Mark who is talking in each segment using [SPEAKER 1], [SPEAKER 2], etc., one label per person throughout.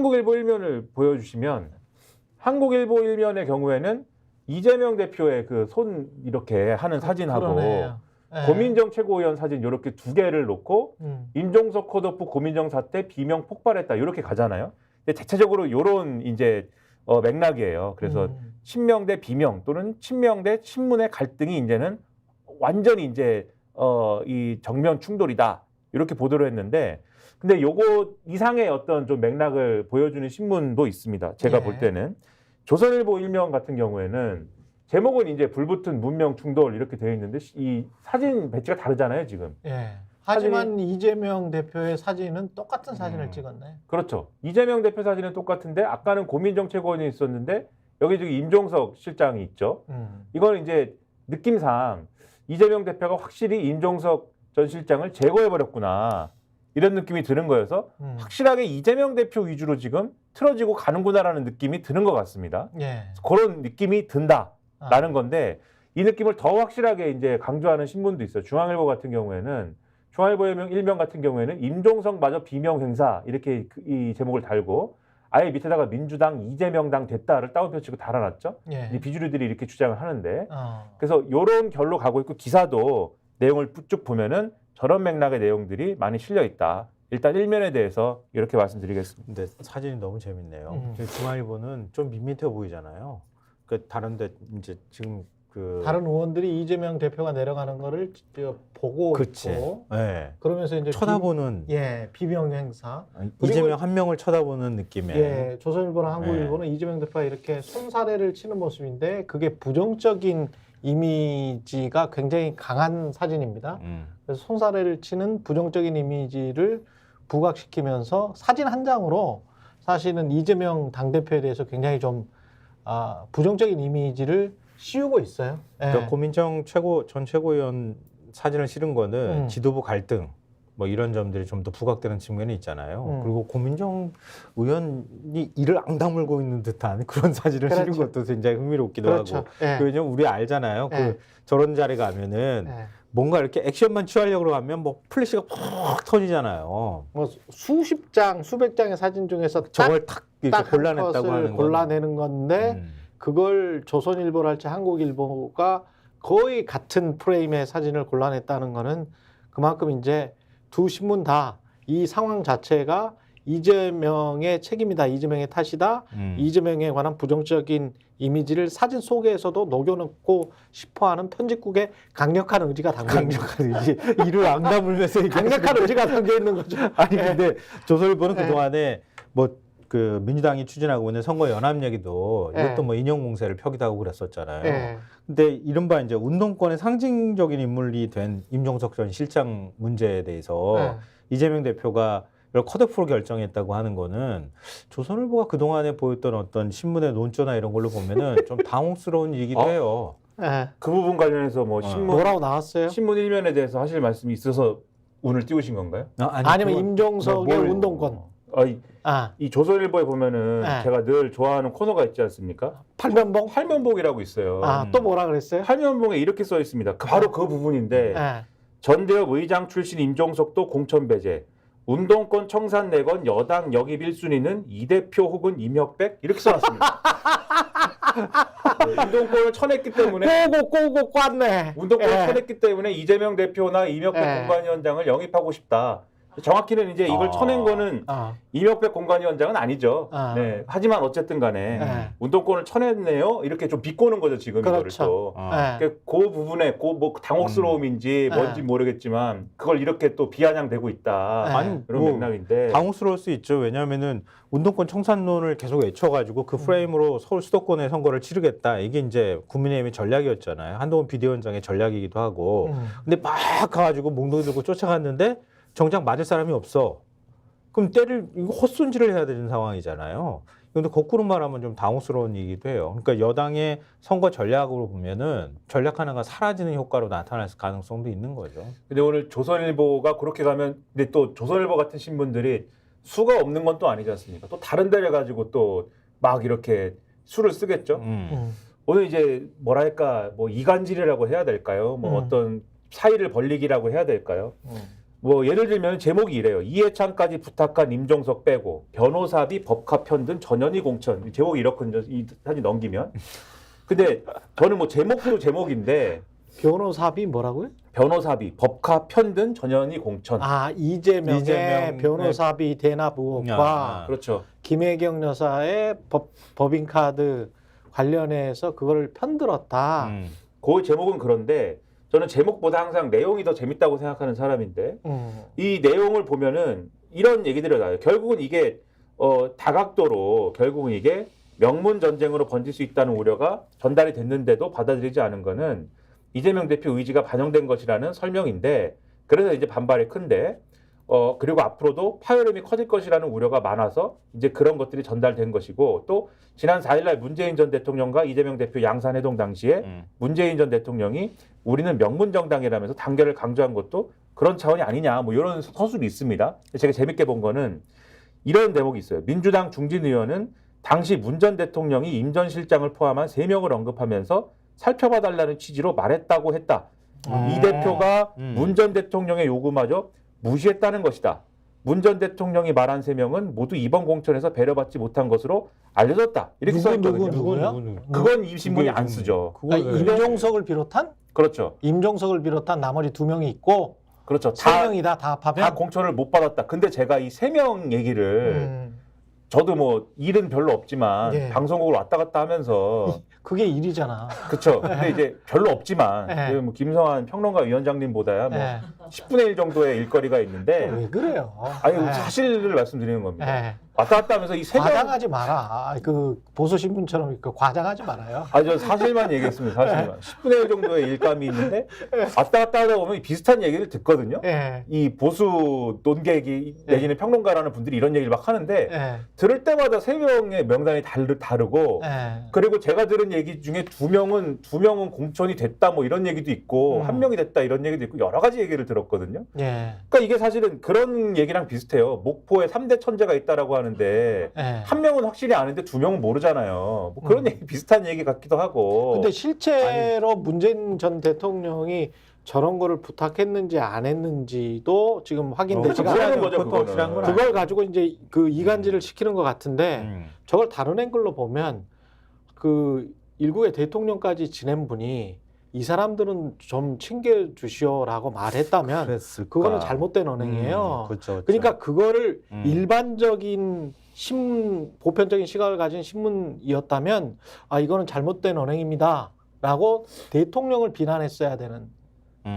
[SPEAKER 1] 한국일보 일면을 보여주시면 한국일보 일면의 경우에는 이재명 대표의 그 손 이렇게 하는 사진하고
[SPEAKER 2] 네.
[SPEAKER 1] 고민정 최고위원 사진 이렇게 두 개를 놓고 임종석 컷오프 고민정 사태 비명 폭발했다 이렇게 가잖아요. 근데 대체적으로 이런 이제 맥락이에요. 그래서 친명 대 비명 또는 친명 대 친문의 갈등이 이제는 완전히 이제 이 정면 충돌이다 이렇게 보도를 했는데, 근데 요거 이상의 어떤 좀 맥락을 보여주는 신문도 있습니다. 제가
[SPEAKER 2] 예.
[SPEAKER 1] 볼 때는 조선일보 일면 같은 경우에는 제목은 이제 불붙은 문명 충돌 이렇게 되어 있는데 이 사진 배치가 다르잖아요 지금.
[SPEAKER 2] 예. 하지만 이재명 대표의 사진은 똑같은 사진을 찍었네.
[SPEAKER 1] 그렇죠. 이재명 대표 사진은 똑같은데 아까는 고민정 최고위원이 있었는데 여기 저기 임종석 실장이 있죠. 이거는 이제 느낌상 이재명 대표가 확실히 임종석 전 실장을 제거해버렸구나 이런 느낌이 드는 거여서 확실하게 이재명 대표 위주로 지금 틀어지고 가는구나라는 느낌이 드는 것 같습니다.
[SPEAKER 2] 예.
[SPEAKER 1] 그런 느낌이 든다라는 건데 이 느낌을 더 확실하게 이제 강조하는 신문도 있어요. 중앙일보 같은 경우에는 중앙일보 일면 같은 경우에는 임종석마저 비명 행사 이렇게 이 제목을 달고 아예 밑에다가 민주당 이재명당 됐다를 따옴표 치고 달아놨죠.
[SPEAKER 2] 예.
[SPEAKER 1] 이 비주류들이 이렇게 주장을 하는데 그래서 이런 결로 가고 있고 기사도 내용을 쭉 보면은 저런 맥락의 내용들이 많이 실려 있다. 일단 일면에 대해서 이렇게 말씀드리겠습니다.
[SPEAKER 3] 근데 사진이 너무 재밌네요. 중앙일보는 좀 밋밋해 보이잖아요. 그 다른데 이제 지금 그
[SPEAKER 2] 다른 의원들이 이재명 대표가 내려가는 거를 보고
[SPEAKER 3] 그치.
[SPEAKER 2] 있고
[SPEAKER 3] 네.
[SPEAKER 2] 그러면서 이제
[SPEAKER 3] 쳐다보는
[SPEAKER 2] 비명 행사.
[SPEAKER 3] 이재명 한 명을 쳐다보는 느낌의
[SPEAKER 2] 예, 조선일보나 한국일보는 이재명 대표가 이렇게 손사래를 치는 모습인데 그게 부정적인 이미지가 굉장히 강한 사진입니다. 그래서 손사래를 치는 부정적인 이미지를 부각시키면서 사진 한 장으로 사실은 이재명 당대표에 대해서 굉장히 좀 부정적인 이미지를 씌우고 있어요. 예.
[SPEAKER 3] 그러니까 고민정 전 최고위원 사진을 실은 거는 지도부 갈등 뭐 이런 점들이 좀 더 부각되는 측면이 있잖아요. 그리고 고민정 의원이 이를 앙다물고 있는 듯한 그런 사진을
[SPEAKER 2] 그렇죠.
[SPEAKER 3] 실은 것도 굉장히 흥미롭기도
[SPEAKER 2] 그렇죠.
[SPEAKER 3] 하고.
[SPEAKER 2] 예.
[SPEAKER 3] 왜냐면 우리 알잖아요.
[SPEAKER 2] 예.
[SPEAKER 3] 그 저런 자리 가면은
[SPEAKER 2] 예.
[SPEAKER 3] 뭔가 이렇게 액션만 취하려고 하면 뭐 플래시가 팍 터지잖아요.
[SPEAKER 2] 뭐 수십 장, 수백 장의 사진 중에서
[SPEAKER 3] 저걸 탁 이렇게
[SPEAKER 2] 딱
[SPEAKER 3] 골라냈다고
[SPEAKER 2] 컷을
[SPEAKER 3] 하는 건.
[SPEAKER 2] 골라내는 건데 그걸 조선일보랄지 한국일보가 거의 같은 프레임의 사진을 골라냈다는 거는 그만큼 이제 두 신문 다 이 상황 자체가 이재명의 책임이다, 이재명의 탓이다, 이재명에 관한 부정적인 이미지를 사진 속에서도 녹여놓고 싶어하는 편집국의 강력한 의지가 담겨 있는
[SPEAKER 3] 강력한 의지. 이를 앙다물면서
[SPEAKER 2] 강력한 의지가 담겨 있는 거죠.
[SPEAKER 3] 아니 근데 조선일보는 그동안에 뭐 그 민주당이 추진하고 있는 선거 연합 얘기도 이것도 뭐 인용 공세를 펴기도 하고 그랬었잖아요. 근데 이른바 이제 운동권의 상징적인 인물이 된 임종석 전 실장 문제에 대해서 이재명 대표가 이걸 컷오프로 결정했다고 하는 거는 조선일보가 그동안에 보였던 어떤 신문의 논조나 이런 걸로 보면은 좀 당혹스러운 일이기도 해요.
[SPEAKER 1] 그 부분 관련해서 뭐 신문
[SPEAKER 2] 뭐라고 나왔어요?
[SPEAKER 1] 신문 일면에 대해서 하실 말씀이 있어서 운을 띄우신 건가요?
[SPEAKER 2] 아니면 임종석의 운동권.
[SPEAKER 1] 이 조선일보에 보면은 제가 늘 좋아하는 코너가 있지 않습니까?
[SPEAKER 2] 팔면봉?
[SPEAKER 1] 팔면봉이라고 있어요.
[SPEAKER 2] 또 뭐라 그랬어요?
[SPEAKER 1] 팔면봉에 이렇게 써 있습니다. 바로 그 부분인데 전대협 의장 출신 임종석도 공천 배제. 운동권 청산 내건 여당 역입 1순위는 이 대표 혹은 임혁백 이렇게 써놨습니다. 운동권을 쳐냈기 때문에
[SPEAKER 2] 꼬고 꽈네.
[SPEAKER 1] 운동권을 쳐냈기 때문에 이재명 대표나 임혁백 공관위원장을 영입하고 싶다. 정확히는 이제 이걸 쳐낸 거는 임혁백 공관위원장은 아니죠. 네. 하지만 어쨌든 간에 운동권을 쳐냈네요. 이렇게 좀 비꼬는 거죠, 지금 이거를 또. 그 부분에 뭐 당혹스러움인지 뭔지 모르겠지만 그걸 이렇게 또 비아냥되고 있다.
[SPEAKER 3] 아니,
[SPEAKER 1] 그런
[SPEAKER 3] 뭐
[SPEAKER 1] 맥락인데.
[SPEAKER 3] 당혹스러울 수 있죠. 왜냐하면은 운동권 청산론을 계속 외쳐가지고 그 프레임으로 서울 수도권의 선거를 치르겠다. 이게 이제 국민의힘의 전략이었잖아요. 한동훈 비대위원장의 전략이기도 하고. 근데 막 가가지고 몽둥이 들고 쫓아갔는데 정작 맞을 사람이 없어. 그럼 이거 헛손질을 해야 되는 상황이잖아요. 그런데 거꾸로 말하면 좀 당혹스러운 얘기도 해요. 그러니까 여당의 선거 전략으로 보면은 전략 하나가 사라지는 효과로 나타날 가능성도 있는 거죠.
[SPEAKER 1] 근데 오늘 조선일보가 그렇게 가면, 근데 또 조선일보 같은 신문들이 수가 없는 건 또 아니지 않습니까? 또 다른 데를 가지고 또 막 이렇게 수를 쓰겠죠. 오늘 이제 뭐랄까 뭐 이간질이라고 해야 될까요? 뭐 어떤 사이를 벌리기라고 해야 될까요? 뭐 예를 들면 제목이 이래요. 이해찬까지 부탁한 임종석 빼고 변호사비 법카 편든 전현희 공천. 제목이 이렇거든요. 이 사진 넘기면. 근데 저는 뭐 제목도 제목인데
[SPEAKER 2] 변호사비 뭐라고요?
[SPEAKER 1] 변호사비 법카 편든 전현희 공천.
[SPEAKER 2] 아 이재명의
[SPEAKER 3] 이재명,
[SPEAKER 2] 변호사비 대납 의혹과
[SPEAKER 3] 아.
[SPEAKER 1] 그렇죠.
[SPEAKER 2] 김혜경 여사의 법인카드 관련해서 그걸 편들었다.
[SPEAKER 1] 그 제목은 그런데 저는 제목보다 항상 내용이 더 재밌다고 생각하는 사람인데 이 내용을 보면은 이런 얘기들이 나와요. 결국은 이게 다각도로 결국은 이게 명문 전쟁으로 번질 수 있다는 우려가 전달이 됐는데도 받아들이지 않은 거는 이재명 대표 의지가 반영된 것이라는 설명인데 그래서 이제 반발이 큰데 그리고 앞으로도 파열음이 커질 것이라는 우려가 많아서 이제 그런 것들이 전달된 것이고 또 지난 4일날 문재인 전 대통령과 이재명 대표 양산회동 당시에 문재인 전 대통령이 우리는 명문 정당이라면서 단결을 강조한 것도 그런 차원이 아니냐 뭐 이런 서술이 있습니다. 제가 재밌게 본 거는 이런 대목이 있어요. 민주당 중진 의원은 당시 문 전 대통령이 임 전 실장을 포함한 3명을 언급하면서 살펴봐달라는 취지로 말했다고 했다. 이 대표가 문 전 대통령의 요구마저 무시했다는 것이다. 문 전 대통령이 말한 3명은 모두 이번 공천에서 배려받지 못한 것으로 알려졌다. 이렇게 써있거든요.
[SPEAKER 2] 누구야?
[SPEAKER 1] 그건 이 신문이 안 쓰죠.
[SPEAKER 2] 그러니까 임종석을 비롯한
[SPEAKER 1] 그렇죠.
[SPEAKER 2] 임종석을 비롯한 나머지 2명이 있고
[SPEAKER 1] 그렇죠.
[SPEAKER 2] 3명이다 다 합하면
[SPEAKER 1] 다 공천을 못 받았다. 근데 제가 이 3명 얘기를 저도 뭐 일은 별로 없지만
[SPEAKER 2] 예.
[SPEAKER 1] 방송국을 왔다 갔다 하면서
[SPEAKER 2] 그게 일이잖아.
[SPEAKER 1] 그렇죠. 근데 이제 별로 없지만
[SPEAKER 2] 예.
[SPEAKER 1] 뭐 김성환 평론가 위원장님보다야 뭐
[SPEAKER 2] 예.
[SPEAKER 1] 10분의 1 정도의 일거리가 있는데
[SPEAKER 2] 왜 그래요?
[SPEAKER 1] 아니
[SPEAKER 2] 예.
[SPEAKER 1] 사실을 말씀드리는 겁니다.
[SPEAKER 2] 예.
[SPEAKER 1] 왔다 갔다 하면서 이 3명
[SPEAKER 2] 과장하지 마라. 그 보수 신문처럼 그 과장하지 말아요.
[SPEAKER 1] 저 사실만 얘기했습니다. 사실만. 10분의 1 정도의 일감이 있는데 왔다 갔다 하다 보면 비슷한 얘기를 듣거든요.
[SPEAKER 2] 예.
[SPEAKER 1] 이 보수 논객이 내지는 평론가라는 분들이 이런 얘기를 막 하는데
[SPEAKER 2] 예.
[SPEAKER 1] 들을 때마다 3명의 명단이 다르고
[SPEAKER 2] 예.
[SPEAKER 1] 그리고 제가 들은 얘기 중에 2명은 공천이 됐다 뭐 이런 얘기도 있고 1명이 됐다 이런 얘기도 있고 여러 가지 얘기를 들었거든요.
[SPEAKER 2] 예.
[SPEAKER 1] 그러니까 이게 사실은 그런 얘기랑 비슷해요. 목포에 3대 천재가 있다라고 하는데
[SPEAKER 2] 예.
[SPEAKER 1] 1명은 확실히 아는데 2명은 모르잖아요. 뭐 그런 얘기 비슷한 얘기 같기도 하고.
[SPEAKER 2] 근데 실제로 문재인 전 대통령이 저런 거를 부탁했는지 안 했는지도 지금 확인되지가
[SPEAKER 1] 그거는
[SPEAKER 2] 않아요.
[SPEAKER 1] 거죠,
[SPEAKER 3] 그것도
[SPEAKER 1] 그거는.
[SPEAKER 3] 확실한 건
[SPEAKER 2] 그걸 가지고 이제 그 이간질을 시키는 것 같은데
[SPEAKER 3] 음.
[SPEAKER 2] 저걸 다른 앵글로 보면 그 일국의 대통령까지 지낸 분이 이 사람들은 좀 챙겨주시오라고 말했다면
[SPEAKER 3] 그랬을까?
[SPEAKER 2] 그거는 잘못된 언행이에요.
[SPEAKER 3] 그렇죠.
[SPEAKER 2] 그러니까 그거를
[SPEAKER 3] 음.
[SPEAKER 2] 일반적인 보편적인 시각을 가진 신문이었다면 이거는 잘못된 언행입니다라고 대통령을 비난했어야 되는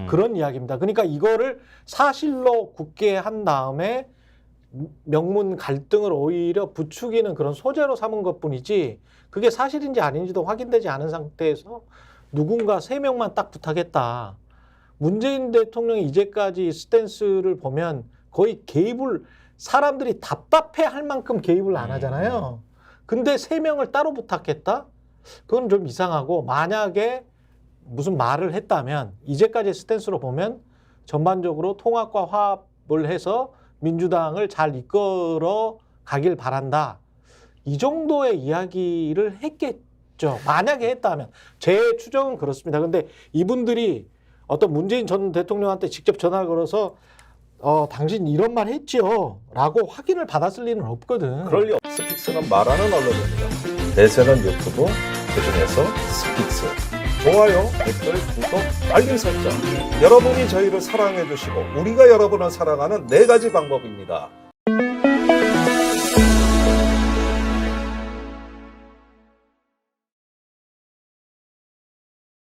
[SPEAKER 2] 그런 이야기입니다. 그러니까 이거를 사실로 굳게 한 다음에 명문 갈등을 오히려 부추기는 그런 소재로 삼은 것뿐이지 그게 사실인지 아닌지도 확인되지 않은 상태에서 누군가 3명만 딱 부탁했다. 문재인 대통령이 이제까지 스탠스를 보면 거의 개입을 사람들이 답답해 할 만큼 개입을 안 하잖아요. 근데 3명을 따로 부탁했다? 그건 좀 이상하고 만약에 무슨 말을 했다면 이제까지 스탠스로 보면 전반적으로 통합과 화합을 해서 민주당을 잘 이끌어 가길 바란다. 이 정도의 이야기를 했겠죠. 만약에 했다면. 제 추정은 그렇습니다. 근데 이분들이 어떤 문재인 전 대통령한테 직접 전화를 걸어서 당신 이런 말 했지요 라고 확인을 받았을 리는 없거든.
[SPEAKER 1] 그럴 리
[SPEAKER 4] 스픽스는 말하는 언론입니다. 대세는 유튜브, 그중에서 스픽스. 좋아요, 댓글, 구독, 알림 설정. 여러분이 저희를 사랑해 주시고 우리가 여러분을 사랑하는 4가지 방법입니다.